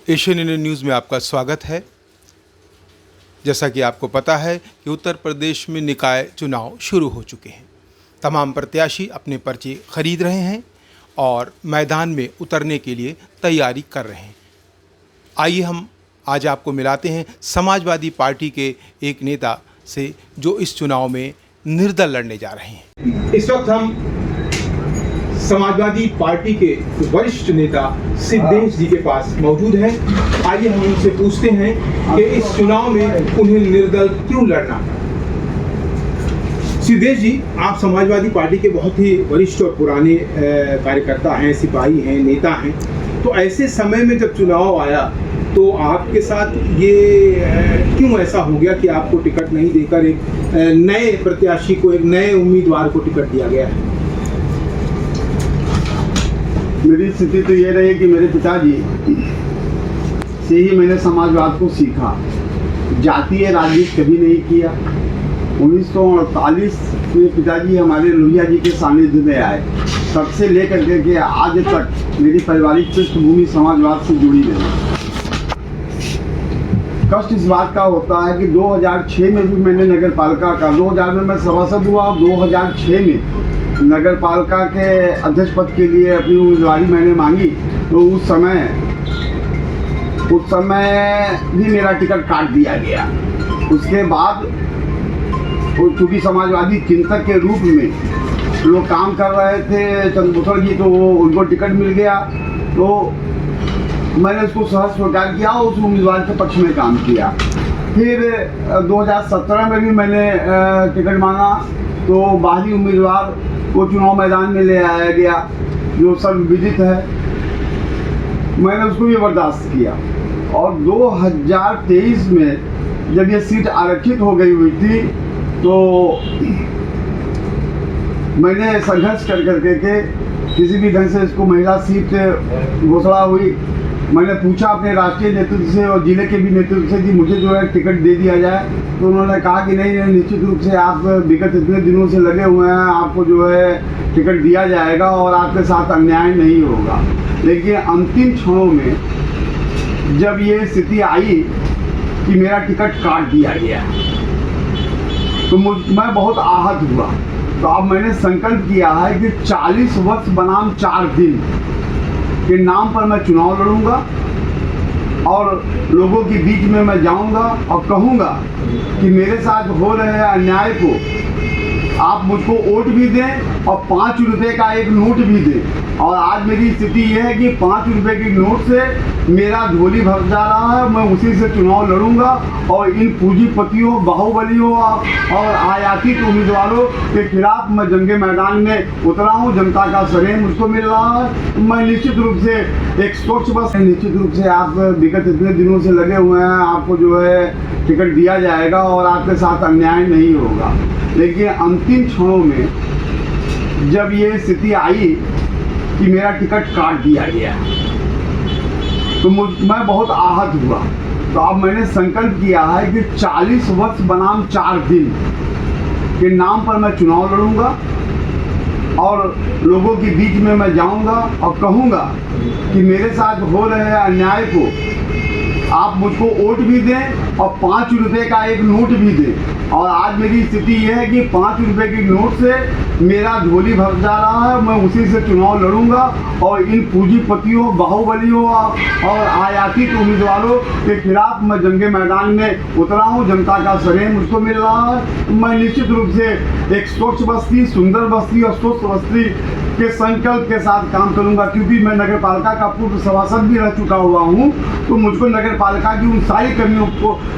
Asian Indian news में आपका स्वागत है। जैसा कि आपको पता है कि उत्तर प्रदेश में निकाय चुनाव शुरू हो चुके हैं। तमाम प्रत्याशी अपने पर्चे खरीद रहे हैं और मैदान में उतरने के लिए तैयारी कर रहे हैं। आइए हम आज आपको मिलाते हैं समाजवादी पार्टी के एक नेता से जो इस चुनाव में निर्दल लड़ने जा रहे हैं। इस वक्त हम समाजवादी पार्टी के वरिष्ठ नेता सिद्धेश जी के पास मौजूद हैं। आइए हम उनसे पूछते हैं कि इस चुनाव में उन्हें निर्दल क्यों लड़ना है। सिद्धेश जी, आप समाजवादी पार्टी के बहुत ही वरिष्ठ और पुराने कार्यकर्ता हैं, सिपाही हैं, नेता हैं। तो ऐसे समय में जब चुनाव आया तो आपके साथ ये क्यों ऐसा हो गया कि आपको टिकट नहीं देकर एक नए प्रत्याशी को, एक नए उम्मीदवार को टिकट दिया गया है? मेरी स्थिति तो ये रही कि मेरे पिताजी से ही मैंने समाजवाद को सीखा। जातीय राजनीति कभी नहीं किया। 1948 में पिताजी हमारे लोहिया जी के सानिध्य में आए। तब से लेकर के आज तक मेरी पारिवारिक पृष्ठभूमि समाजवाद से जुड़ी रही। कष्ट इस बात का होता है कि 2006 में भी मैंने नगर पालिका का 2000 में मैं सभासद हुआ और 2006 में नगर पालिका के अध्यक्ष पद के लिए अपनी उम्मीदवारी मैंने मांगी। तो उस समय भी मेरा टिकट काट दिया गया। उसके बाद चूँकि समाजवादी चिंतक के रूप में लोग काम कर रहे थे चंद्रभूषण जी, तो उनको टिकट मिल गया। तो मैंने उसको सहर्ष स्वीकार किया और उस उम्मीदवार के पक्ष में काम किया। फिर 2017 में भी मैंने टिकट मांगा तो बाहरी उम्मीदवार को चुनाव मैदान में ले आया गया, जो सर्वविदित है। मैंने उसको भी बर्दाश्त किया और 2023 में जब ये सीट आरक्षित हो गई हुई थी तो मैंने संघर्ष कर के किसी भी ढंग से इसको महिला सीट घोषणा हुई। मैंने पूछा अपने राष्ट्रीय नेतृत्व से और जिले के भी नेतृत्व से कि मुझे जो है टिकट दे दिया जाए। तो उन्होंने कहा कि नहीं, निश्चित रूप से आप विगत इतने दिनों से लगे हुए हैं, आपको जो है टिकट दिया जाएगा और आपके साथ अन्याय नहीं होगा। लेकिन अंतिम क्षणों में जब ये स्थिति आई कि मेरा टिकट काट दिया गया तो मैं बहुत आहत हुआ। तो अब मैंने संकल्प किया है कि 40 वर्ष बनाम 4 दिन के नाम पर मैं चुनाव लड़ूंगा और लोगों के बीच में मैं जाऊंगा और कहूंगा कि मेरे साथ हो रहे अन्याय को आप मुझको वोट भी दें और 5 रुपए का एक नोट भी दें। और आज मेरी स्थिति यह है कि 5 रुपए के नोट से मेरा झोली भर जा रहा है। मैं उसी से चुनाव लड़ूंगा और इन पूंजीपतियों, बाहुबलियों और आयातित उम्मीदवारों के खिलाफ मैं जंगे मैदान में उतरा हूँ। जनता का श्रेय मुझको मिल रहा है। मैं निश्चित रूप से एक स्वच्छ बस, निश्चित रूप से आप विगत इतने दिनों से लगे हुए हैं, आपको जो है टिकट दिया जाएगा और आपके साथ अन्याय नहीं होगा। लेकिन अंतिम क्षणों में जब ये स्थिति आई कि मेरा टिकट काट दिया गया तो मैं बहुत आहत हुआ। तो अब मैंने संकल्प किया है कि 40 वर्ष बनाम 4 दिन के नाम पर मैं चुनाव लड़ूंगा और लोगों के बीच में मैं जाऊंगा और कहूंगा कि मेरे साथ हो रहे अन्याय को आप मुझको वोट भी दें और 5 रुपए का एक नोट भी दें। और आज मेरी स्थिति यह है कि 5 रुपए के नोट से मेरा झोली भर जा रहा है। मैं उसी से चुनाव लड़ूंगा और इन पूंजीपतियों, बाहुबलियों और आयातित उम्मीदवारों के खिलाफ मैं जंगे मैदान में उतरा हूँ। जनता का श्रेय मुझको मिल रहा है। मैं निश्चित रूप से एक स्वच्छ बस्ती, सुंदर बस्ती और स्वस्थ बस्ती के संकल्प के साथ काम करूंगा। क्योंकि मैं नगर पालिका का पूर्व सभासद भी रह चुका हुआ हूं, तो मुझको नगर पालिका की उन सारी कर्मियों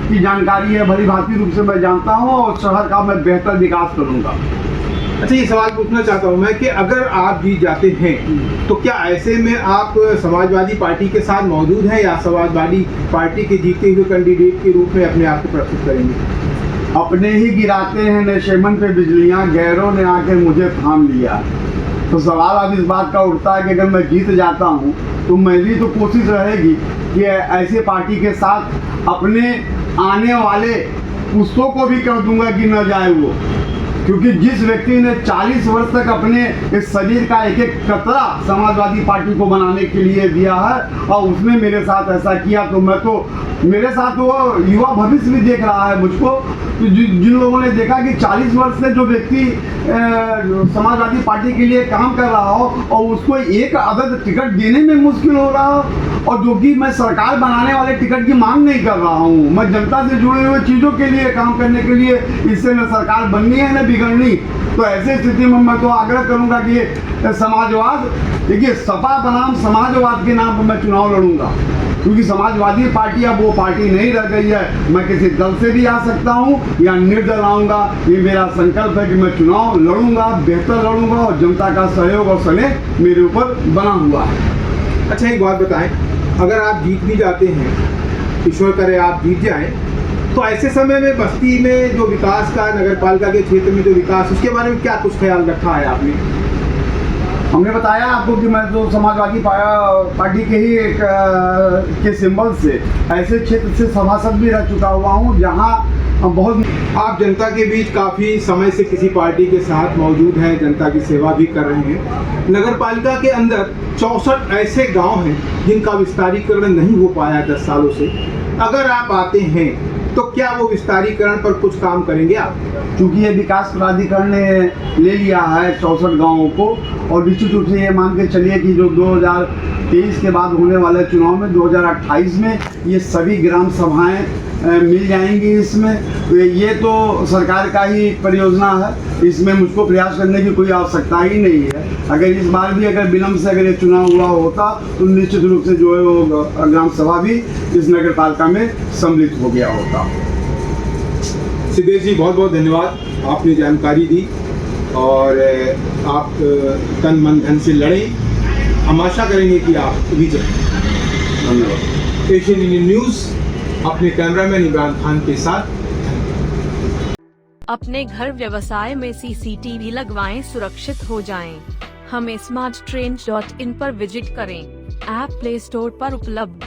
की जानकारी है, भली भांति रूप से मैं जानता हूं और शहर का मैं बेहतर विकास करूंगा। अच्छा, ये सवाल पूछना चाहता हूं मैं कि अगर आप जीत जाते हैं तो क्या ऐसे में आप समाजवादी पार्टी के साथ मौजूद हैं या समाजवादी पार्टी के जीते हुए कैंडिडेट के रूप में अपने आप को प्रस्तुत करेंगे? अपने ही गिराते हैं नशेमन पे बिजलियां, गैरों ने आके मुझे थाम लिया। तो सवाल अब इस बात का उठता है कि अगर मैं जीत जाता हूं तो मेरी तो कोशिश रहेगी कि ऐसे पार्टी के साथ अपने आने वाले पुस्तों को भी कर दूंगा कि न जाए वो। क्योंकि जिस व्यक्ति ने 40 वर्ष तक अपने इस शरीर का एक एक कतरा समाजवादी पार्टी को बनाने के लिए दिया है और उसने मेरे साथ ऐसा किया, तो मैं तो मेरे साथ वो युवा भविष्य भी देख रहा है मुझको। तो जिन लोगों ने देखा कि 40 वर्ष से जो व्यक्ति समाजवादी पार्टी के लिए काम कर रहा हो और उसको एक अदद टिकट देने में मुश्किल हो रहा हो, और जो कि मैं सरकार बनाने वाले टिकट की मांग नहीं कर रहा हूँ, मैं जनता से जुड़े हुए चीज़ों के लिए काम करने के लिए, इससे न सरकार बननी है न बिगड़नी। तो ऐसे स्थिति में मैं तो आग्रह करूँगा कि समाजवाद, देखिए सपा बनाम समाजवाद के नाम पर मैं चुनाव लड़ूंगा, क्योंकि समाजवादी पार्टी अब वो पार्टी नहीं रह गई है। मैं किसी दल से भी आ सकता हूँ या निर्दल आऊँगा, ये मेरा संकल्प है कि मैं चुनाव लड़ूंगा, बेहतर लड़ूंगा और जनता का सहयोग और स्नेह मेरे ऊपर बना हुआ है। अच्छा, एक बात बताएं, अगर आप जीत भी जाते हैं, ईश्वर करे आप जीत जाएं, तो ऐसे समय में बस्ती में जो विकास का, नगर पालिका के क्षेत्र में जो विकास, उसके बारे में क्या कुछ ख्याल रखा है आपने? हमने बताया आपको कि मैं तो समाजवादी पार्टी के ही एक के सिंबल से ऐसे क्षेत्र से सभासद भी रह चुका हुआ हूँ जहाँ बहुत आप जनता के बीच काफ़ी समय से किसी पार्टी के साथ मौजूद हैं, जनता की सेवा भी कर रहे हैं। नगर पालिका के अंदर 64 ऐसे गांव हैं जिनका विस्तारीकरण नहीं हो पाया 10 सालों से। अगर आप आते हैं तो क्या वो विस्तारीकरण पर कुछ काम करेंगे आप? चूँकि ये विकास प्राधिकरण ने ले लिया है 64 गाँवों को, और निश्चित रूप से ये मान के चलिए कि जो 2023 के बाद होने वाले चुनाव में 2028 में ये सभी ग्राम सभाएं मिल जाएंगी इसमें। तो ये तो सरकार का ही परियोजना है, इसमें मुझको प्रयास करने की कोई आवश्यकता ही नहीं है। अगर इस बार भी अगर विलम्ब से अगर ये चुनाव हुआ होता तो निश्चित रूप से जो है वो ग्राम सभा भी इस नगर पालिका में सम्मिलित हो गया होता। सिद्धेश जी, बहुत बहुत धन्यवाद, आपने जानकारी दी और आप तन मन धन से लड़े। हम आशा करेंगे कि आप विजय। धन्यवाद। एशियन इंडियन न्यूज़ अपने कैमरामैन इमरान खान के साथ। अपने घर व्यवसाय में CCTV लगवाएं, सुरक्षित हो जाएं। हमें smartrange.in पर विजिट करें। ऐप प्ले स्टोर पर उपलब्ध।